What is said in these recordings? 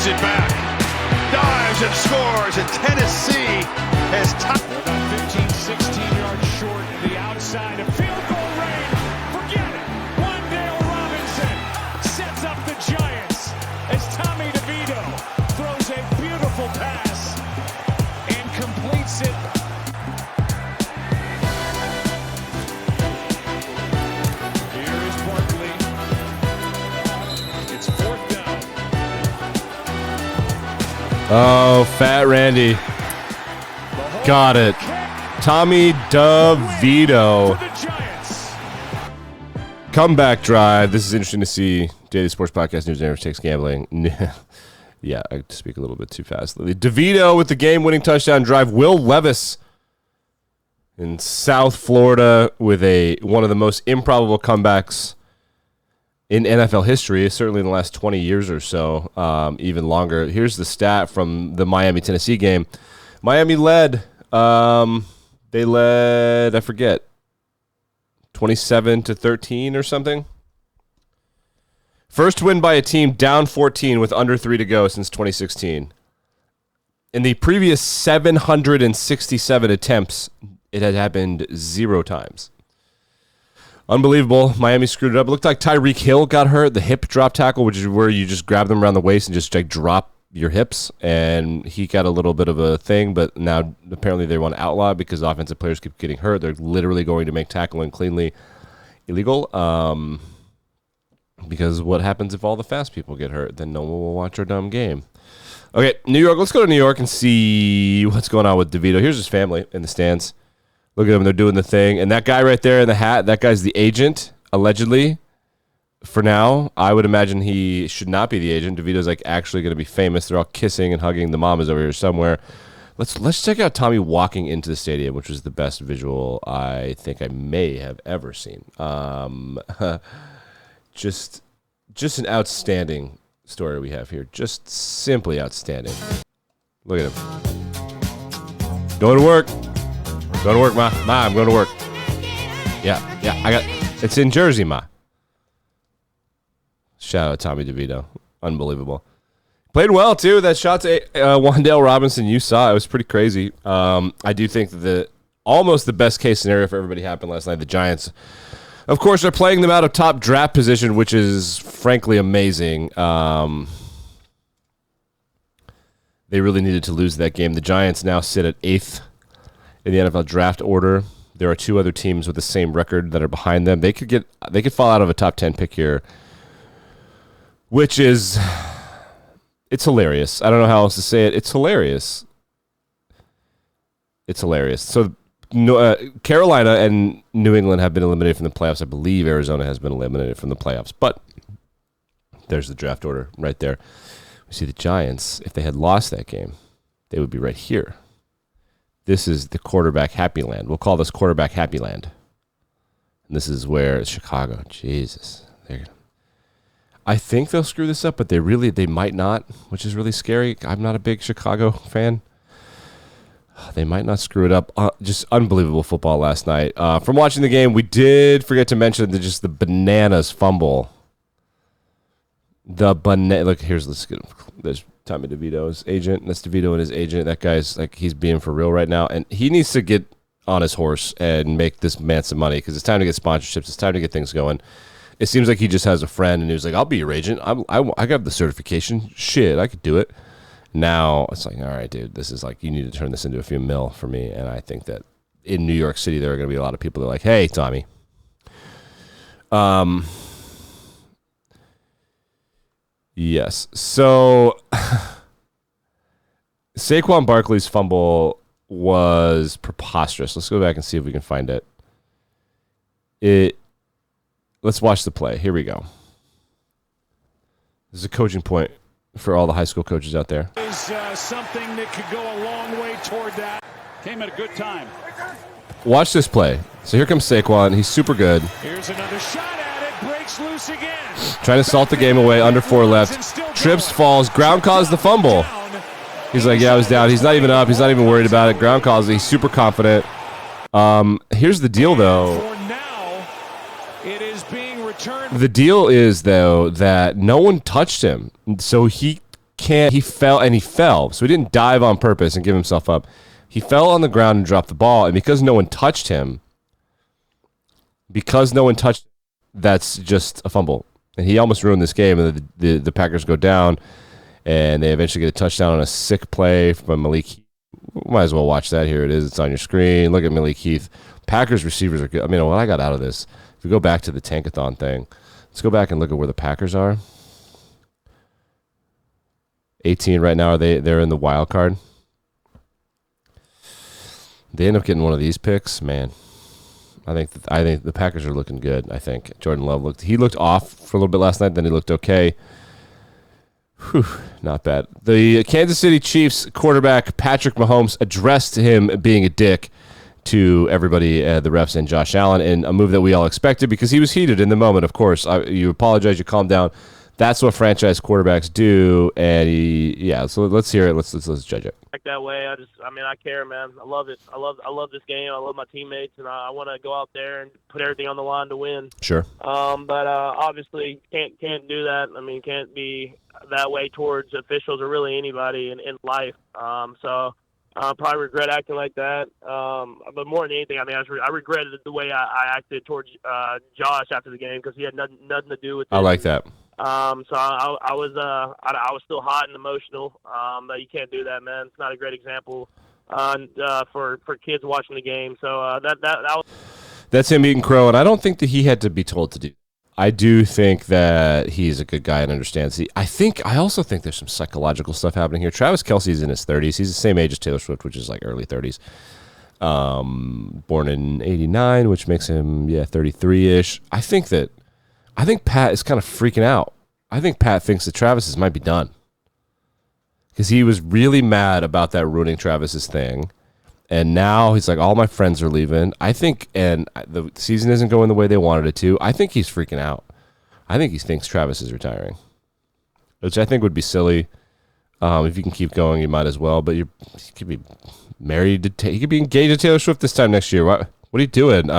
wins it back. Dives and scores, and Tennessee has top. They're about 15, 16 yards short to the outside of field goal range. Forget it. Wandale Robinson sets up the Giants as Tommy DeVito throws a beautiful pass and completes it. Here is Barkley. It's fourth down. Oh, Fat Randy. Got it. Tommy DeVito. Comeback drive. This is interesting to see. Daily Sports Podcast, News Network takes gambling. Yeah, I speak a little bit too fast. DeVito with the game-winning touchdown drive. Will Levis in South Florida with one of the most improbable comebacks in NFL history, certainly in the last 20 years or so, even longer. Here's the stat from the Miami-Tennessee game. Miami led. They led, I forget, 27-13 or something. First win by a team down 14 with under 3 to go since 2016. In the previous 767 attempts, it had happened 0 times. Unbelievable. Miami screwed it up. It looked like Tyreek Hill got hurt, the hip drop tackle, which is where you just grab them around the waist and just like drop your hips, and he got a little bit of a thing, but now apparently they want to outlaw it because offensive players keep getting hurt. They're literally going to make tackling cleanly illegal, because what happens if all the fast people get hurt? Then no one will watch our dumb game. Okay, New York. Let's go to New York and see what's going on with DeVito. Here's his family in the stands. Look at them. They're doing the thing. And that guy right there in the hat, that guy's the agent, allegedly. For now, I would imagine he should not be the agent. DeVito's like actually going to be famous. They're all kissing and hugging. The mom is over here somewhere. Let's check out Tommy walking into the stadium, which was the best visual I think I may have ever seen. Just an outstanding story we have here. Just simply outstanding. Look at him. Going to work. Going to work, Ma. Ma, I'm going to work. Yeah. It's in Jersey, Ma. Shout out Tommy DeVito. Unbelievable. Played well, too. That shot to Wandale Robinson you saw, it was pretty crazy. I do think that almost the best case scenario for everybody happened last night. The Giants, of course, are playing them out of top draft position, which is frankly amazing. They really needed to lose that game. The Giants now sit at 8th in the NFL draft order. There are 2 other teams with the same record that are behind them. They could fall out of a top 10 pick here, which is, it's hilarious. I don't know how else to say it. It's hilarious. It's hilarious. So Carolina and New England have been eliminated from the playoffs. I believe Arizona has been eliminated from the playoffs. But there's the draft order right there. We see the Giants, if they had lost that game, they would be right here. This is the quarterback happy land. We'll call this quarterback happy land. And this is where it's Chicago. Jesus. I think they'll screw this up, but they might not, which is really scary. I'm not a big Chicago fan. They might not screw it up. Just unbelievable football last night. From watching the game, we did forget to mention the bananas fumble. Look, there's Tommy DeVito's agent. That's DeVito and his agent. That guy's like, he's being for real right now, and he needs to get on his horse and make this man some money because it's time to get sponsorships. It's time to get things going. It seems like he just has a friend, and he was like, I'll be your agent. I got the certification. Shit, I could do it. Now, it's like, all right, dude, this is like, you need to turn this into a few mil for me. And I think that in New York City, there are going to be a lot of people that are like, hey, Tommy. Yes. So, Saquon Barkley's fumble was preposterous. Let's go back and see if we can find it. Let's watch the play. Here we go. This is a coaching point for all the high school coaches out there. Is something that could go a long way toward that. Came at a good time. Watch this play. So here comes Saquon. He's super good. Here's another shot at it. Breaks loose again. Trying to salt the game away. Under 4 left. Trips, falls. Ground caused the fumble. He's like, yeah, I was down. He's not even up. He's not even worried about it. Ground calls it. He's super confident. Here's the deal, though. The deal is, though, that no one touched him. So he can't. He fell. So he didn't dive on purpose and give himself up. He fell on the ground and dropped the ball, and because no one touched him, that's just a fumble. And he almost ruined this game, and the Packers go down, and they eventually get a touchdown on a sick play from Malik Heath. Might as well watch that. Here it is. It's on your screen. Look at Malik Heath. Packers receivers are good. I mean, what I got out of this, if we go back to the Tankathon thing, let's go back and look at where the Packers are. 18 right now. They're in the wild card. They end up getting one of these picks, man. I think the Packers are looking good. I think Jordan Love looked off for a little bit last night. Then he looked okay. Whew, not bad. The Kansas City Chiefs quarterback Patrick Mahomes addressed him being a dick to everybody, the refs and Josh Allen, in a move that we all expected because he was heated in the moment. Of course, you apologize, you calm down. That's what franchise quarterbacks do, and so let's hear it. Let's judge it. Like that way, I care, man. I love it. I love this game. I love my teammates, and I want to go out there and put everything on the line to win. Sure. But obviously can't do that. I mean, can't be that way towards officials or really anybody in life. So I probably regret acting like that. But more than anything, I mean, I regretted the way I acted towards Josh after the game because he had nothing to do with it. I like that. So I was still hot and emotional. But you can't do that, man. It's not a great example for kids watching the game. So that's him eating crow, and I don't think that he had to be told to do. I do think that he's a good guy and understands. I also think there's some psychological stuff happening here. Travis Kelce's in his 30s. He's the same age as Taylor Swift, which is like early 30s. Born in 89, which makes him 33-ish. I think Pat is kind of freaking out. I think Pat thinks that Travis's might be done. Because he was really mad about that ruining Travis's thing. And now he's like, all my friends are leaving. I think, and the season isn't going the way they wanted it to. I think he's freaking out. I think he thinks Travis is retiring. Which I think would be silly. If you can keep going, you might as well. But he could be married to, he could be engaged to Taylor Swift this time next year. What are you doing?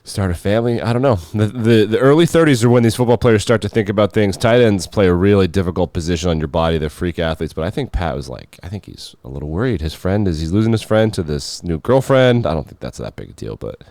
Start a family? I don't know. The early 30s are when these football players start to think about things. Tight ends play a really difficult position on your body. They're freak athletes. But I think Pat was like, I think he's a little worried. He's losing his friend to this new girlfriend. I don't think that's that big a deal, but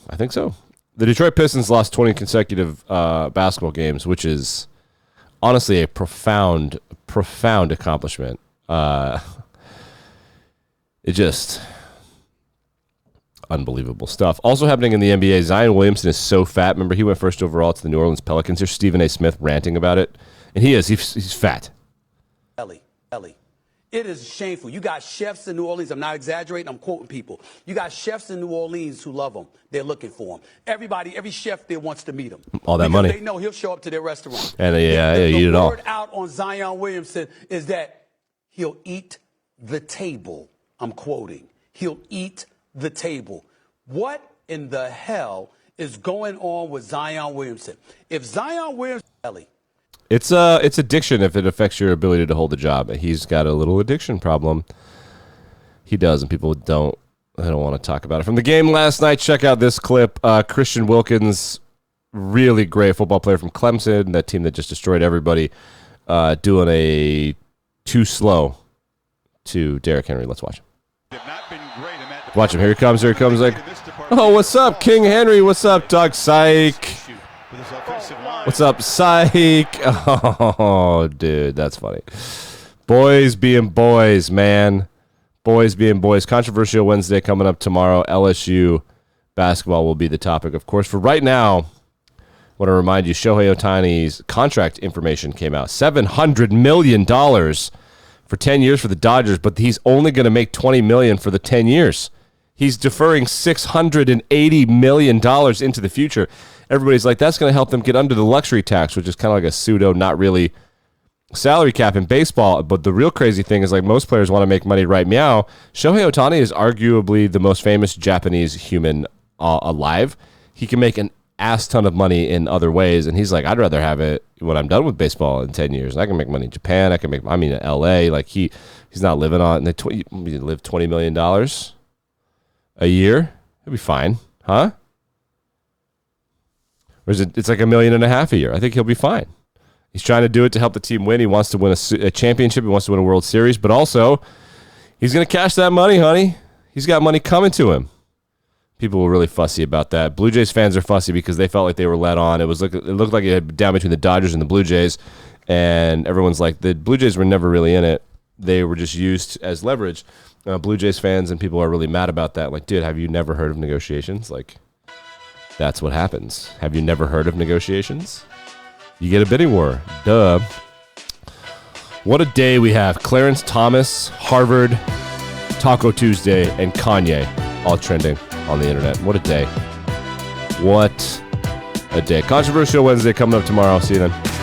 I think so. The Detroit Pistons lost 20 consecutive basketball games, which is honestly a profound accomplishment. Unbelievable stuff. Also happening in the NBA, Zion Williamson is so fat. Remember, he went first overall to the New Orleans Pelicans. Here's Stephen A. Smith ranting about it. And he's fat. Ellie. It is shameful. You got chefs in New Orleans. I'm not exaggerating. I'm quoting people. You got chefs in New Orleans who love him. They're looking for him. Every chef there wants to meet him. All that because money. They know he'll show up to their restaurant. And eat it all. The word out on Zion Williamson is that he'll eat the table. I'm quoting. He'll eat the table. What in the hell is going on with Zion Williamson? If Zion Williamson, Ellie. It's addiction if it affects your ability to hold a job. He's got a little addiction problem. He does, and people don't want to talk about it. From the game last night, check out this clip. Christian Wilkins, really great football player from Clemson, that team that just destroyed everybody, doing a too slow to Derrick Henry. Let's watch him. Watch him. Here he comes. Like, oh, what's up, King Henry? What's up, Doug? Psych. What's up, Psych? Oh, dude, that's funny. Boys being boys, man. Boys being boys. Controversial Wednesday coming up tomorrow. LSU basketball will be the topic, of course. For right now, I want to remind you, Shohei Ohtani's contract information came out. $700 million for 10 years for the Dodgers, but he's only going to make $20 million for the 10 years. He's deferring $680 million into the future. Everybody's like, that's going to help them get under the luxury tax, which is kind of like a pseudo, not really salary cap in baseball. But the real crazy thing is, like, most players want to make money right meow. Shohei Ohtani is arguably the most famous Japanese human alive. He can make an ass ton of money in other ways, and he's like, I'd rather have it when I'm done with baseball in 10 years. I can make money in Japan. In L.A. Like, he's not living on, he live $20 million a year. He'll be fine, huh? Or is it's like $1.5 million a year? I think he'll be fine. He's trying to do it to help the team win. He wants to win a championship. He wants to win a World Series. But also, he's going to cash that money, honey. He's got money coming to him. People were really fussy about that. Blue Jays fans are fussy because they felt like they were led on. It looked like it had down between the Dodgers and the Blue Jays. And everyone's like, the Blue Jays were never really in it. They were just used as leverage. Blue Jays fans and people are really mad about that. Like, dude, have you never heard of negotiations? Like, that's what happens. Have you never heard of negotiations? You get a bidding war. Duh. What a day we have. Clarence Thomas, Harvard, Taco Tuesday, and Kanye all trending on the internet. What a day. What a day. Controversial Wednesday coming up tomorrow. See you then.